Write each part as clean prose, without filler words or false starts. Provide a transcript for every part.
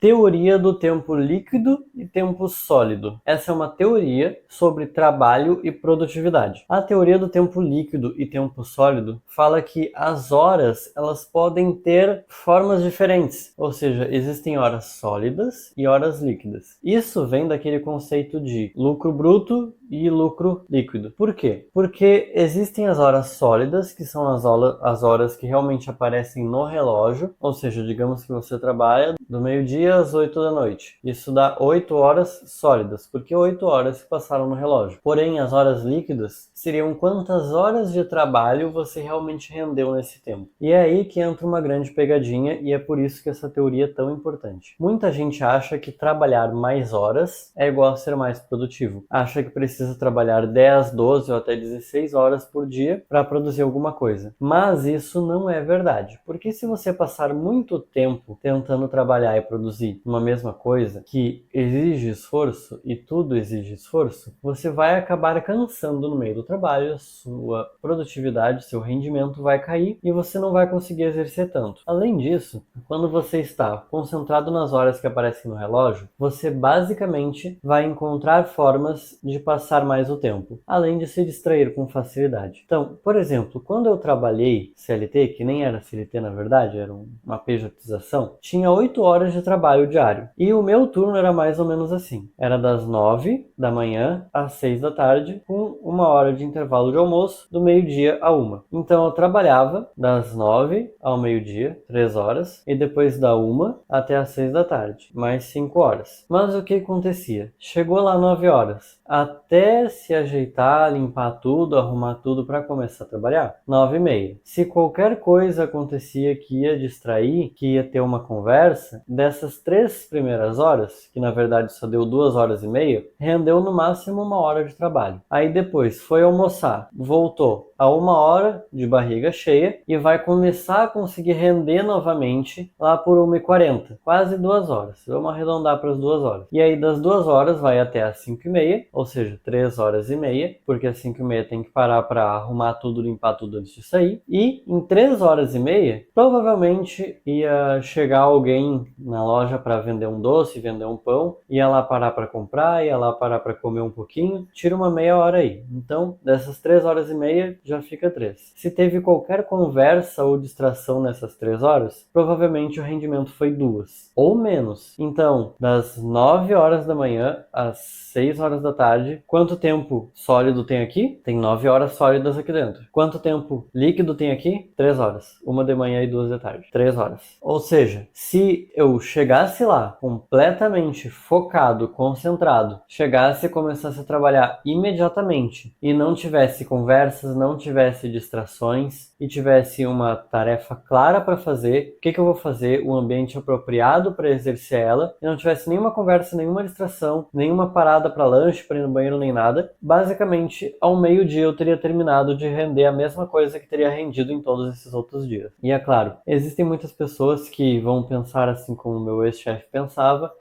teoria do tempo líquido e tempo sólido. Essa é uma teoria sobre trabalho e produtividade. A teoria do tempo líquido e tempo sólido fala que as horas elas podem ter formas diferentes, ou seja, existem horas sólidas e horas líquidas. Isso vem daquele conceito de lucro bruto e lucro líquido. Por quê? Porque existem as horas sólidas, que são as horas que realmente aparecem no relógio, ou seja, digamos que você trabalha do meio-dia às 8 da noite. Isso dá 8 horas sólidas, porque 8 horas se passaram no relógio. Porém, as horas líquidas seriam quantas horas de trabalho você realmente rendeu nesse tempo. E é aí que entra uma grande pegadinha, e é por isso que essa teoria é tão importante. Muita gente acha que trabalhar mais horas é igual a ser mais produtivo. Acha que precisa trabalhar 10, 12 ou até 16 horas por dia para produzir alguma coisa. Mas isso não é verdade, porque se você passar muito tempo tentando trabalhar e produzir uma mesma coisa que exige esforço, e tudo exige esforço, você vai acabar cansando no meio do trabalho, sua produtividade, seu rendimento vai cair e você não vai conseguir exercer tanto. Além disso, quando você está concentrado nas horas que aparecem no relógio, você basicamente vai encontrar formas de passar mais o tempo, além de se distrair com facilidade. Então, por exemplo, quando eu trabalhei CLT, que nem era CLT na verdade, era uma pejotização, tinha 8 horas de trabalho diário. E o meu turno era mais ou menos assim. Era das 9 da manhã às 6 da tarde, com 1 hora de intervalo de almoço, do meio-dia a 1. Então eu trabalhava das 9 ao meio-dia, 3 horas, e depois da 1 até às 6 da tarde, mais 5 horas. Mas o que acontecia? Chegou lá 9 horas. Até se ajeitar, limpar tudo, arrumar tudo para começar a trabalhar, 9h30. Se qualquer coisa acontecia que ia distrair, que ia ter uma conversa, dessas 3 primeiras horas, que na verdade só deu 2 horas e meia, rendeu no máximo 1 hora de trabalho. Aí depois foi almoçar, voltou a 1 hora de barriga cheia e vai começar a conseguir render novamente lá por 1h40, quase 2 horas. Vamos arredondar para as 2 horas. E aí das 2 horas vai até as 5h30, ou seja, 3 horas e meia, porque às 5h30 tem que parar para arrumar tudo, limpar tudo antes de sair. E em 3 horas e meia, provavelmente ia chegar alguém na loja para vender um doce, vender um pão, ia lá parar para comprar, ia lá parar para comer um pouquinho, tira uma meia hora aí. Então, dessas 3 horas e meia, já fica 3. Se teve qualquer conversa ou distração nessas 3 horas, provavelmente o rendimento foi 2 ou menos. Então, das 9 horas da manhã às 6 horas da tarde, quanto tempo sólido tem aqui? Tem 9 horas sólidas aqui dentro. Quanto tempo líquido tem aqui? 3 horas. 1 de manhã e 2 da tarde. 3 horas. Ou seja, se eu chegasse lá completamente focado, concentrado, chegasse e começasse a trabalhar imediatamente e não tivesse conversas, não tivesse distrações e tivesse uma tarefa clara para fazer, o que eu vou fazer, o ambiente apropriado para exercer ela, e não tivesse nenhuma conversa, nenhuma distração, nenhuma parada para lanche, para ir no banheiro, nem nada, basicamente ao meio-dia eu teria terminado de render a mesma coisa que teria rendido em todos esses outros dias. E é claro, existem muitas pessoas que vão pensar assim como o meu ex-chefe pensava: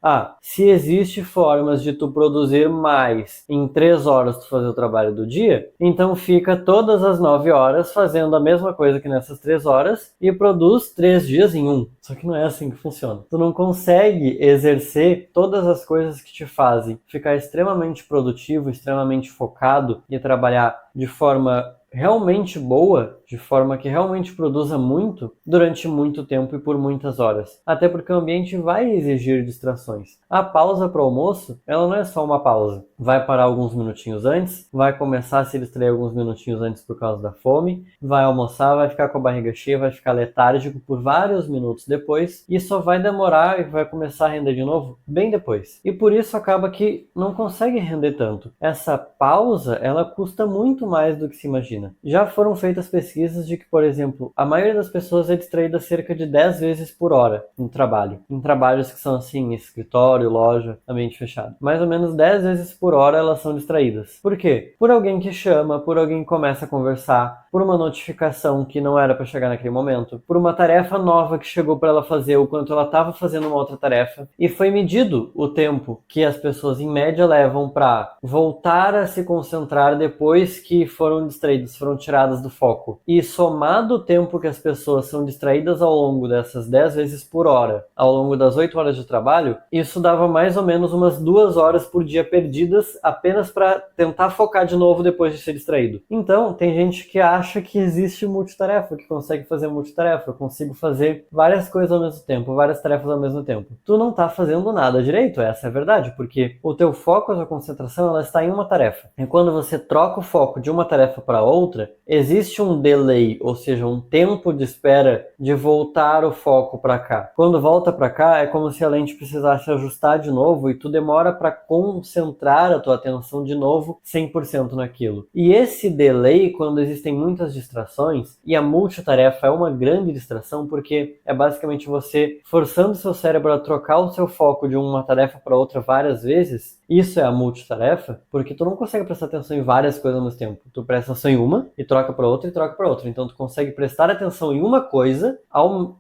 se existe formas de tu produzir mais em 3 horas tu fazer o trabalho do dia, então fica todas as 9 horas fazendo a mesma coisa que nessas 3 horas e produz 3 dias em 1. Só que não é assim que funciona. Tu não consegue exercer todas as coisas que te fazem ficar extremamente produtivo, extremamente focado e trabalhar de forma realmente boa, de forma que realmente produza muito durante muito tempo e por muitas horas. Até porque o ambiente vai exigir distrações. A pausa para o almoço, ela não é só uma pausa. Vai parar alguns minutinhos antes, vai começar a se distrair alguns minutinhos antes por causa da fome, vai almoçar, vai ficar com a barriga cheia, vai ficar letárgico por vários minutos depois e só vai demorar e vai começar a render de novo bem depois. E por isso acaba que não consegue render tanto. Essa pausa, ela custa muito mais do que se imagina. Já foram feitas pesquisas de que, por exemplo, a maioria das pessoas é distraída cerca de 10 vezes por hora no trabalho. Em trabalhos que são assim, escritório, loja, ambiente fechado. Mais ou menos 10 vezes por hora elas são distraídas. Por quê? Por alguém que chama, por alguém que começa a conversar, por uma notificação que não era para chegar naquele momento, por uma tarefa nova que chegou para ela fazer, o quanto ela estava fazendo uma outra tarefa, e foi medido o tempo que as pessoas em média levam para voltar a se concentrar depois que foram distraídas, foram tiradas do foco. E somado o tempo que as pessoas são distraídas ao longo dessas 10 vezes por hora, ao longo das 8 horas de trabalho, isso dava mais ou menos umas 2 horas por dia perdidas apenas para tentar focar de novo depois de ser distraído. Então, tem gente que acha que existe multitarefa, que consegue fazer multitarefa. Eu consigo fazer várias coisas ao mesmo tempo, várias tarefas ao mesmo tempo. Tu não tá fazendo nada direito, essa é a verdade, porque o teu foco, a tua concentração, ela está em uma tarefa. E quando você troca o foco de uma tarefa para outra, existe um delay, ou seja, um tempo de espera de voltar o foco para cá. Quando volta para cá, é como se a lente precisasse ajustar de novo e tu demora para concentrar a tua atenção de novo 100% naquilo. E esse delay, quando existem muitas distrações, e a multitarefa é uma grande distração porque é basicamente você forçando seu cérebro a trocar o seu foco de uma tarefa para outra várias vezes. Isso é a multitarefa, porque tu não consegue prestar atenção em várias coisas ao mesmo tempo. Tu presta atenção em uma e troca para outra e troca para outra. Então tu consegue prestar atenção em uma coisa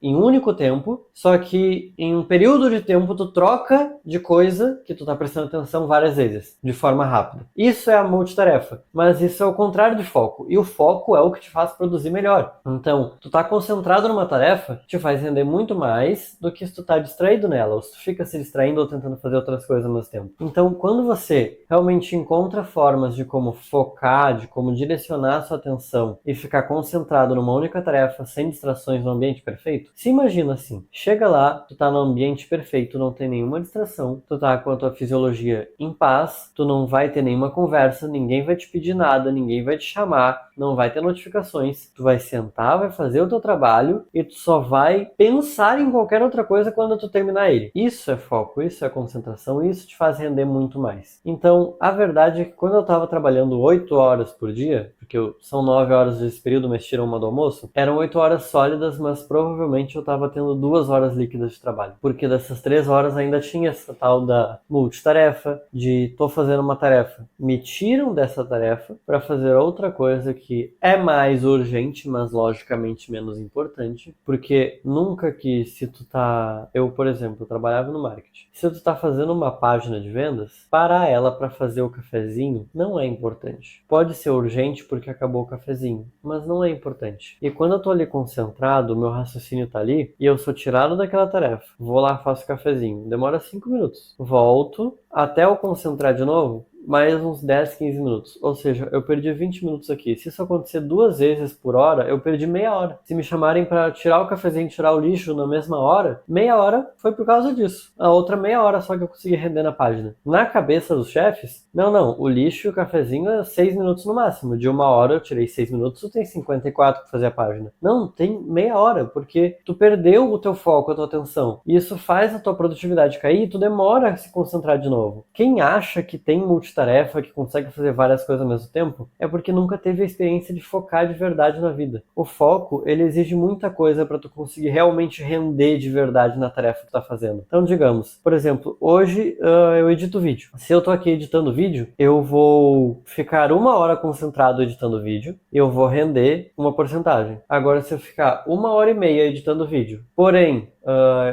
em um único tempo, só que em um período de tempo tu troca de coisa que tu tá prestando atenção várias vezes, de forma rápida. Isso é a multitarefa, mas isso é o contrário de foco. E o foco é o que te faz produzir melhor. Então, tu tá concentrado numa tarefa, te faz render muito mais do que se tu tá distraído nela, ou se tu fica se distraindo ou tentando fazer outras coisas ao mesmo tempo. Então, quando você realmente encontra formas de como focar, de como direcionar a sua atenção e ficar concentrado numa única tarefa, sem distrações no ambiente perfeito, se imagina assim, chega lá, tu tá no ambiente perfeito, não tem nenhuma distração, tu tá com a tua fisiologia em paz, tu não vai ter nenhuma conversa, ninguém vai te pedir nada, ninguém vai te chamar, não vai ter notificações, tu vai sentar, vai fazer o teu trabalho e tu só vai pensar em qualquer outra coisa quando tu terminar ele. Isso é foco, isso é concentração, isso te faz render muito mais. Então, a verdade é que quando eu estava trabalhando 8 horas por dia, porque são 9 horas desse período, mas tiram uma do almoço, eram 8 horas sólidas, mas provavelmente eu estava tendo 2 horas líquidas de trabalho, porque dessas 3 horas ainda tinha essa tal da multitarefa, de tô fazendo uma tarefa, me tiram dessa tarefa para fazer outra coisa que é mais urgente, mas logicamente menos importante, porque nunca que se tu tá... Eu, por exemplo, trabalhava no marketing. Se tu tá fazendo uma página de vendas, parar ela para fazer o cafezinho não é importante. Pode ser urgente porque acabou o cafezinho, mas não é importante. E quando eu tô ali concentrado, o meu raciocínio tá ali, e eu sou tirado daquela tarefa, vou lá, faço o cafezinho, demora 5 minutos. Volto, até eu concentrar de novo, mais uns 10, 15 minutos. Ou seja, eu perdi 20 minutos aqui. Se isso acontecer 2 vezes por hora, eu perdi meia hora. Se me chamarem para tirar o cafezinho e tirar o lixo na mesma hora, meia hora foi por causa disso. A outra meia hora só que eu consegui render na página. Na cabeça dos chefes, não, o lixo e o cafezinho é 6 minutos no máximo. De 1 hora eu tirei 6 minutos, tu tem 54 para fazer a página. Não, tem meia hora, porque tu perdeu o teu foco, a tua atenção. E isso faz a tua produtividade cair e tu demora a se concentrar de novo. Quem acha que tem multitarefa, que consegue fazer várias coisas ao mesmo tempo, é porque nunca teve a experiência de focar de verdade na vida. O foco, ele exige muita coisa para tu conseguir realmente render de verdade na tarefa que tu tá fazendo. Então, digamos, por exemplo, hoje eu edito vídeo. Se eu tô aqui editando vídeo, eu vou ficar 1 hora concentrado editando vídeo e eu vou render uma porcentagem. Agora, se eu ficar 1h30 editando vídeo, porém,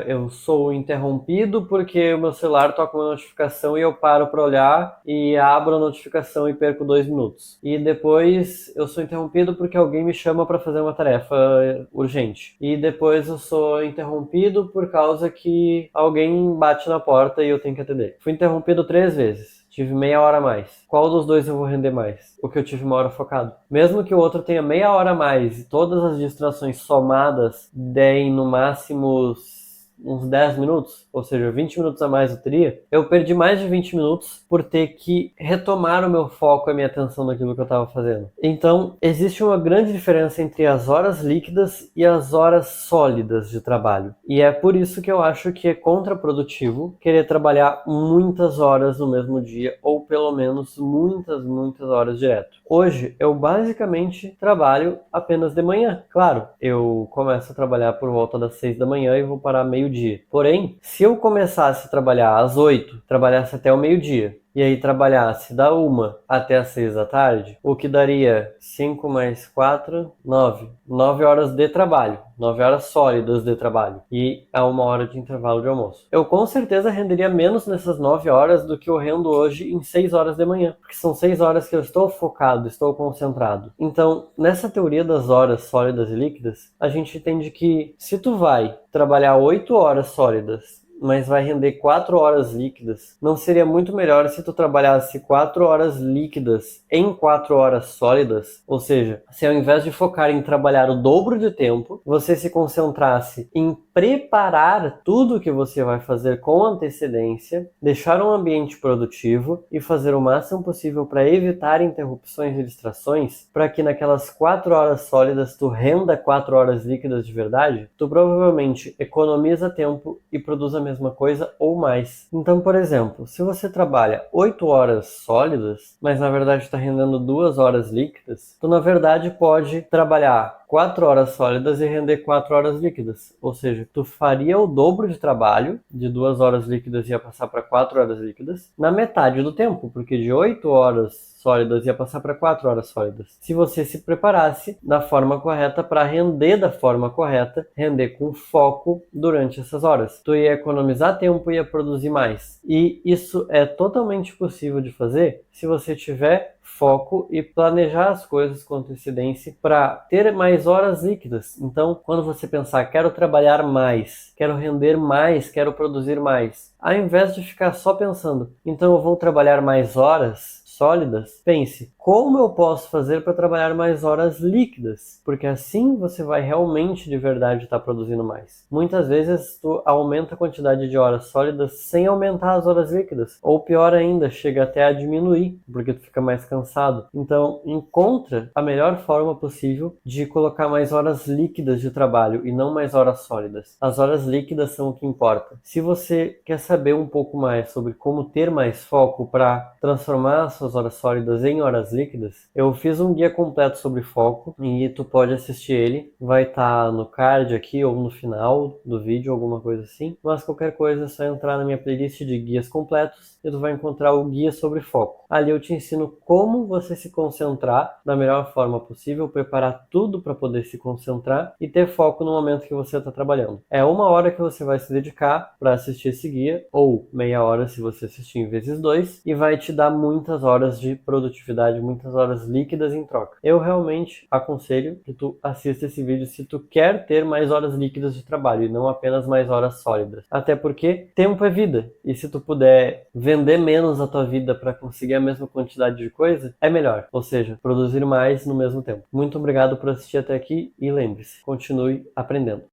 eu sou interrompido porque o meu celular toca uma notificação e eu paro para olhar e abro a notificação e perco 2 minutos. E depois eu sou interrompido porque alguém me chama para fazer uma tarefa urgente. E depois eu sou interrompido por causa que alguém bate na porta e eu tenho que atender. Fui interrompido 3 vezes. Tive meia hora a mais. Qual dos dois eu vou render mais? O que eu tive 1 hora focado. Mesmo que o outro tenha meia hora a mais e todas as distrações somadas deem no máximo uns 10 minutos, ou seja, 20 minutos a mais eu teria, eu perdi mais de 20 minutos por ter que retomar o meu foco e a minha atenção naquilo que eu estava fazendo. Então, existe uma grande diferença entre as horas líquidas e as horas sólidas de trabalho. E é por isso que eu acho que é contraprodutivo querer trabalhar muitas horas no mesmo dia, ou pelo menos muitas horas direto. Hoje, eu basicamente trabalho apenas de manhã. Claro, eu começo a trabalhar por volta das 6 da manhã e vou parar meio-dia. Porém, se eu começasse a trabalhar às 8, trabalhasse até o meio-dia, e aí trabalhasse da 1 até as 6 da tarde, o que daria 5 mais 4, 9. 9 horas de trabalho. 9 horas sólidas de trabalho. E a 1 hora de intervalo de almoço. Eu com certeza renderia menos nessas 9 horas do que eu rendo hoje em 6 horas de manhã. Porque são 6 horas que eu estou focado, estou concentrado. Então, nessa teoria das horas sólidas e líquidas, a gente entende que se tu vai trabalhar 8 horas sólidas, mas vai render 4 horas líquidas, não seria muito melhor se tu trabalhasse 4 horas líquidas em 4 horas sólidas? Ou seja, se ao invés de focar em trabalhar o dobro de tempo, você se concentrasse em preparar tudo que você vai fazer com antecedência, deixar um ambiente produtivo e fazer o máximo possível para evitar interrupções e distrações, para que naquelas 4 horas sólidas tu renda 4 horas líquidas de verdade, tu provavelmente economiza tempo e produz a mesma coisa ou mais. Então, por exemplo, se você trabalha 8 horas sólidas, mas na verdade está rendendo 2 horas líquidas, tu na verdade pode trabalhar 4 horas sólidas e render 4 horas líquidas. Ou seja, tu faria o dobro de trabalho, de 2 horas líquidas ia passar para 4 horas líquidas, na metade do tempo, porque de 8 horas sólidas ia passar para 4 horas sólidas. Se você se preparasse da forma correta para render da forma correta, render com foco durante essas horas. Tu ia economizar tempo e ia produzir mais. E isso é totalmente possível de fazer se você tiver foco e planejar as coisas com antecedência para ter mais horas líquidas. Então, quando você pensar, quero trabalhar mais, quero render mais, quero produzir mais, ao invés de ficar só pensando, então eu vou trabalhar mais horas sólidas, pense, como eu posso fazer para trabalhar mais horas líquidas? Porque assim você vai realmente de verdade estar produzindo mais. Muitas vezes tu aumenta a quantidade de horas sólidas sem aumentar as horas líquidas. Ou pior ainda, chega até a diminuir, porque tu fica mais cansado. Então, encontra a melhor forma possível de colocar mais horas líquidas de trabalho e não mais horas sólidas. As horas líquidas são o que importa. Se você quer saber um pouco mais sobre como ter mais foco para transformar as suas horas sólidas em horas líquidas, eu fiz um guia completo sobre foco e tu pode assistir ele. Vai estar no card aqui ou no final do vídeo, alguma coisa assim. Mas qualquer coisa é só entrar na minha playlist de guias completos e tu vai encontrar o guia sobre foco. Ali eu te ensino como você se concentrar da melhor forma possível, preparar tudo para poder se concentrar e ter foco no momento que você está trabalhando. É 1 hora que você vai se dedicar para assistir esse guia, ou meia hora se você assistir em vezes 2, e vai te dar muitas horas de produtividade, muitas horas líquidas em troca. Eu realmente aconselho que tu assista esse vídeo se tu quer ter mais horas líquidas de trabalho e não apenas mais horas sólidas. Até porque tempo é vida, e se tu puder vender menos a tua vida para conseguir a mesma quantidade de coisa, é melhor. Ou seja, produzir mais no mesmo tempo. Muito obrigado por assistir até aqui e lembre-se, continue aprendendo.